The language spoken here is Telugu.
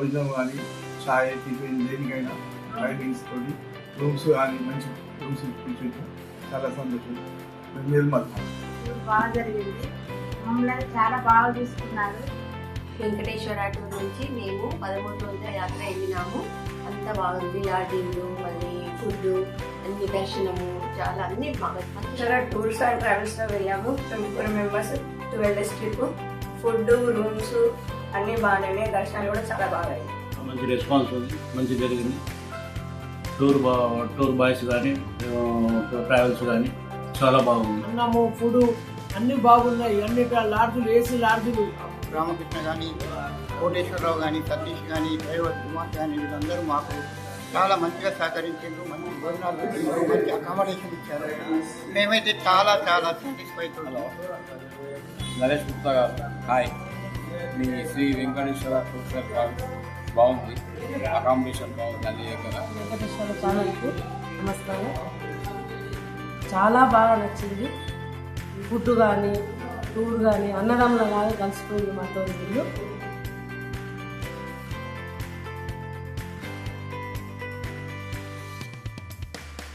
భోజనం కానీ చాయ్ టిఫిన్ దేనికైనా లైటింగ్స్ తోటి రూమ్స్ కానీ మంచి రూమ్స్ ఇప్పించు. చాలా సంతోషం. నిర్మల్ బాగా జరిగింది. మమ్మల్ని చాలా బాగా చూసుకున్నారు. వెంకటేశ్వర టూర్ నుంచి మేము 13 రోజుల యాత్ర వెళ్ళినాము. అంత బాగుంది. లాడ్జింగ్, మళ్ళీ ఫుడ్, అన్ని దర్శనము, చాలా అన్ని బాగా. టూర్స్ అండ్ ట్రావెల్స్లో వెళ్ళాము. 24 members, 12 days trip. Food, rooms అన్నీ బాగానే, దర్శనాలు కూడా చాలా బాగా. మంచి రెస్పాన్స్ ఉంది, మంచి జరిగింది. టూర్ బాయ్స్ కానీ ట్రావెల్స్ కానీ చాలా బాగుంది. అన్నము, ఫుడ్ అన్నీ బాగున్నాయి. అన్ని లాడ్జులు, ఏసీ లాడ్జులు. రామకృష్ణ కానీ, కోటేశ్వరరావు కానీ, సతీష్ కానీ, డ్రైవర్ కుమార్ కానీ, వీళ్ళందరూ మాకు చాలా మంచిగా సహకరించారు. మంచి భోజనాలు పెట్టారు, మంచి అకామిడేషన్ ఇచ్చారు. మేమైతే చాలా చాలా సాటిస్ఫై అవుతున్నాం. నరేష్ గుప్తా గారు, హాయ్. మీ Shri Venkateswara tours and travels బాగుంది, అకామిడేషన్ బాగుంది. అన్ని వెంకటేశ్వర ఛానల్కి నమస్కారం. చాలా బాగా నచ్చింది. ఫుడ్ కానీ, టూర్ కానీ, అన్నదమ్ముల లాగా కలిసిపోయింది మాతో వీళ్ళు.